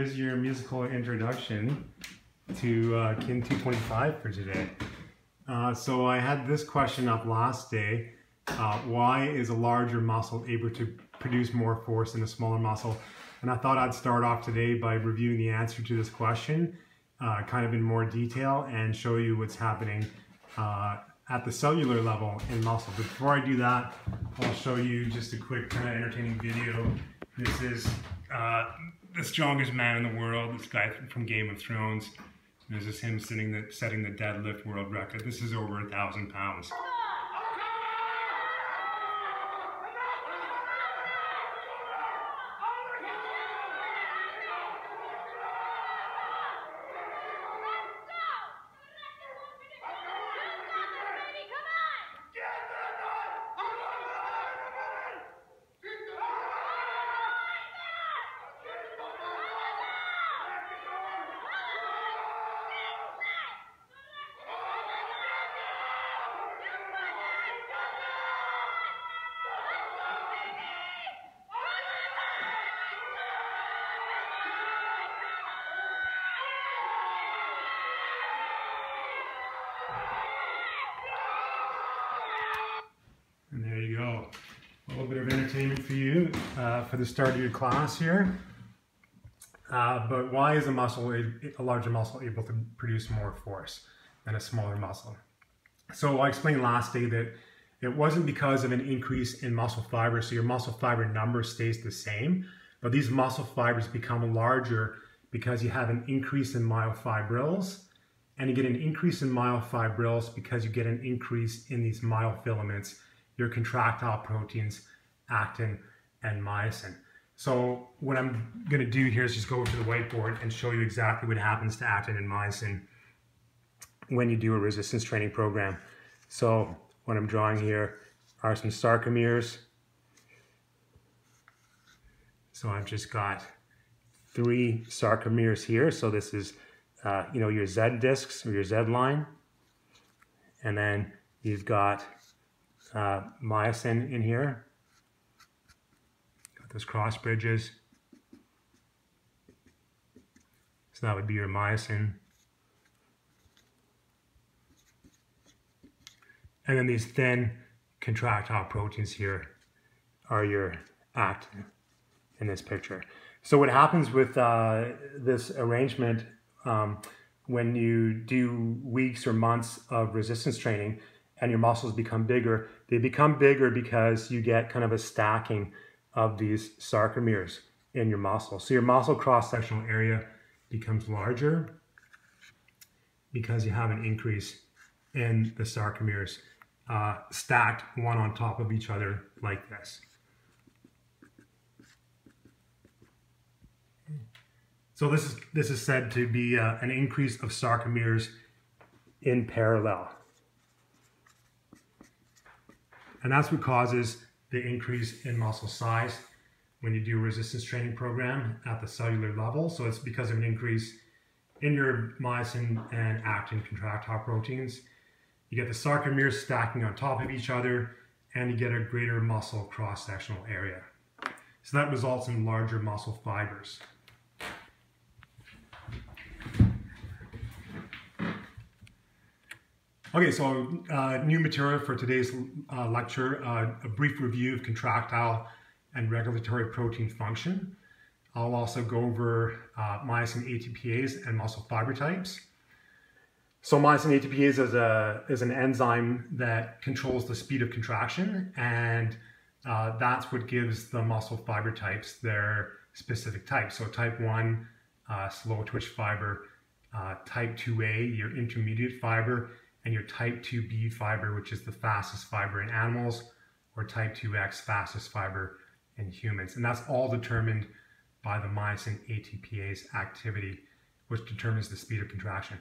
here's your musical introduction to KIN 225 for today. So I had this question up last day. Why is a larger muscle able to produce more force than a smaller muscle? And I thought I'd start off today by reviewing the answer to this question kind of in more detail and show you what's happening at the cellular level in muscle. But before I do that, I'll show you just a quick kind of entertaining video. This is the strongest man in the world, this guy from Game of Thrones. This is him setting the deadlift world record. This is over 1,000 pounds. And there you go. A little bit of entertainment for you for the start of your class here. But why is a larger muscle able to produce more force than a smaller muscle? So I explained last day that it wasn't because of an increase in muscle fiber, so your muscle fiber number stays the same, but these muscle fibers become larger because you have an increase in myofibrils, and you get an increase in myofibrils because you get an increase in these myofilaments, your contractile proteins, actin and myosin. So what I'm going to do here is just go over to the whiteboard and show you exactly what happens to actin and myosin when you do a resistance training program. So what I'm drawing here are some sarcomeres. So I've just got 3 sarcomeres here. So this is your Z discs or your Z line. And then you've got myosin in here. Got those cross bridges. So that would be your myosin. And then these thin contractile proteins here are your actin in this picture. So what happens with this arrangement when you do weeks or months of resistance training and your muscles become bigger, they become bigger because you get kind of a stacking of these sarcomeres in your muscle. So your muscle cross-sectional area becomes larger because you have an increase in the sarcomeres stacked one on top of each other like this. So this is said to be an increase of sarcomeres in parallel. And that's what causes the increase in muscle size when you do a resistance training program at the cellular level. So it's because of an increase in your myosin and actin contractile proteins. You get the sarcomeres stacking on top of each other, and you get a greater muscle cross-sectional area. So that results in larger muscle fibers. Okay, so new material for today's lecture, a brief review of contractile and regulatory protein function. I'll also go over myosin ATPase and muscle fiber types. So myosin ATPase is an enzyme that controls the speed of contraction, and that's what gives the muscle fiber types their specific types. So type 1, slow twitch fiber, type 2A, your intermediate fiber, and your type 2B fiber, which is the fastest fiber in animals, or type 2X, fastest fiber in humans. And that's all determined by the myosin ATPase activity, which determines the speed of contraction.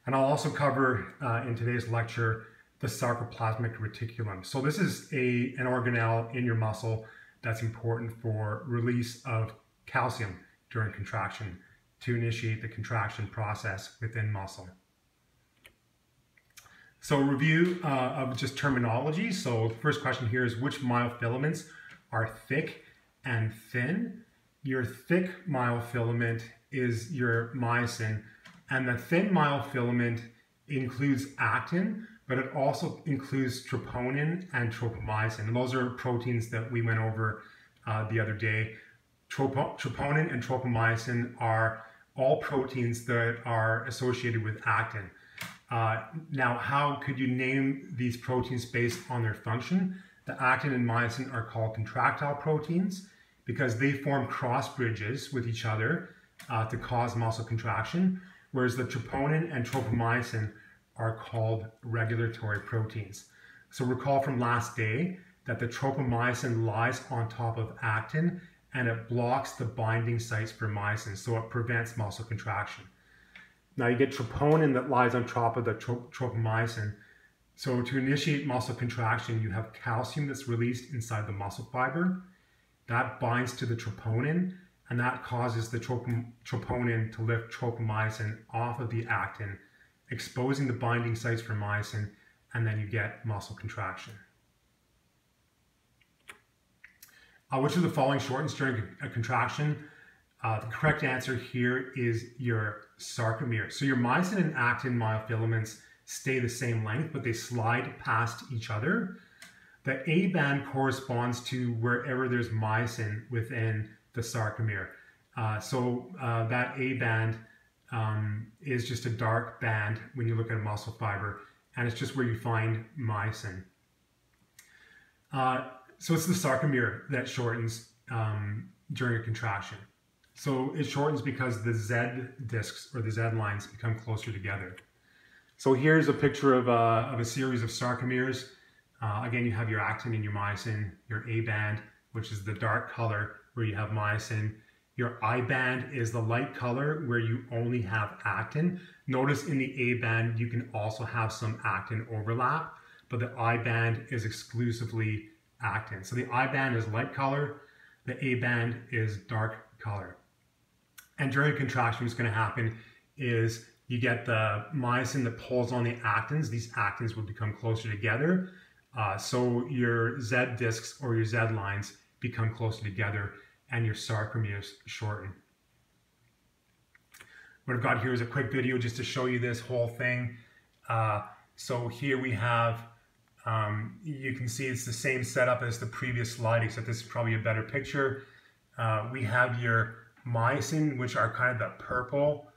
And I'll also cover in today's lecture the sarcoplasmic reticulum. So this is an organelle in your muscle that's important for release of calcium during contraction to initiate the contraction process within muscle. So a review of just terminology. So the first question here is, which myofilaments are thick and thin? Your thick myofilament is your myosin, and the thin myofilament includes actin, but it also includes troponin and tropomyosin. And those are proteins that we went over the other day. Troponin and tropomyosin are all proteins that are associated with actin. Now, how could you name these proteins based on their function? The actin and myosin are called contractile proteins because they form cross bridges with each other to cause muscle contraction, whereas the troponin and tropomyosin are called regulatory proteins. So recall from last day that the tropomyosin lies on top of actin and it blocks the binding sites for myosin, so it prevents muscle contraction. Now you get troponin that lies on top of the tropomyosin. So to initiate muscle contraction, you have calcium that's released inside the muscle fiber. That binds to the troponin, and that causes the troponin to lift tropomyosin off of the actin, exposing the binding sites for myosin, and then you get muscle contraction. Which of the following shortens during a contraction? The correct answer here is your sarcomere. So your myosin and actin myofilaments stay the same length, but they slide past each other. The A band corresponds to wherever there's myosin within the sarcomere. That A band is just a dark band when you look at a muscle fiber, and it's just where you find myosin. So it's the sarcomere that shortens during a contraction. So it shortens because the Z discs or the Z lines become closer together. So here's a picture of a series of sarcomeres. Again, you have your actin and your myosin, your A band, which is the dark color where you have myosin. Your I band is the light color where you only have actin. Notice in the A band, you can also have some actin overlap, but the I band is exclusively actin. So the I band is light color, the A band is dark color. And during contraction, what's going to happen is you get the myosin that pulls on the actins. These actins will become closer together. So your Z discs or your Z lines become closer together and your sarcomeres shorten. What I've got here is a quick video just to show you this whole thing. So here we have, you can see it's the same setup as the previous slide, except this is probably a better picture. We have your myosin, which are kind of the purple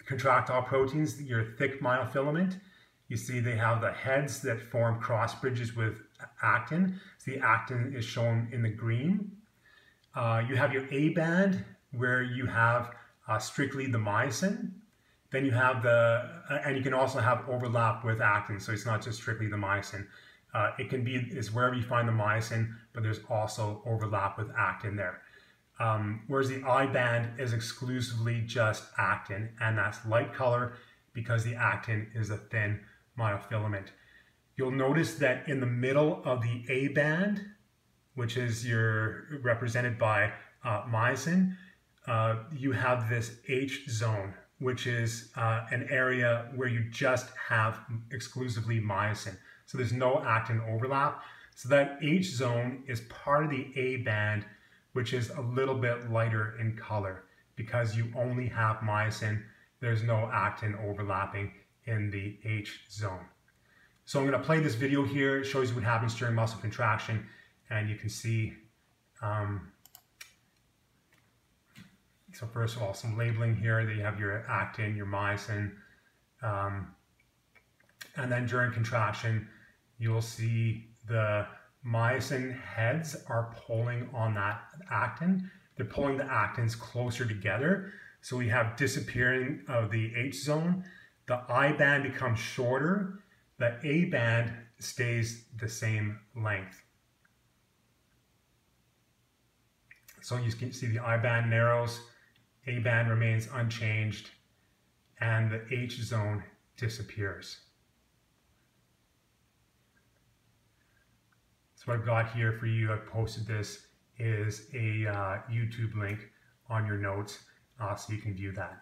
contractile proteins, your thick myofilament. You see they have the heads that form cross bridges with actin. So the actin is shown in the green. You have your A band where you have strictly the myosin. Then you have and you can also have overlap with actin, so it's not just strictly the myosin. It can be, is wherever you find the myosin, but there's also overlap with actin there. Whereas the I band is exclusively just actin, and that's light color because the actin is a thin myofilament. You'll notice that in the middle of the A band, which is represented by myosin, you have this H zone, which is an area where you just have exclusively myosin. So there's no actin overlap. So that H zone is part of the A band, which is a little bit lighter in color because you only have myosin. There's no actin overlapping in the H zone. So I'm going to play this video here. It shows you what happens during muscle contraction, and you can see, so first of all, some labeling here that you have your actin, your myosin, and then during contraction, you'll see the myosin heads are pulling on that actin. They're pulling the actins closer together. So we have disappearing of the H zone. The I band becomes shorter. The A band stays the same length. So you can see the I band narrows, A band remains unchanged, and the H zone disappears. So what I've got here for you, I've posted this, is a YouTube link on your notes so you can view that.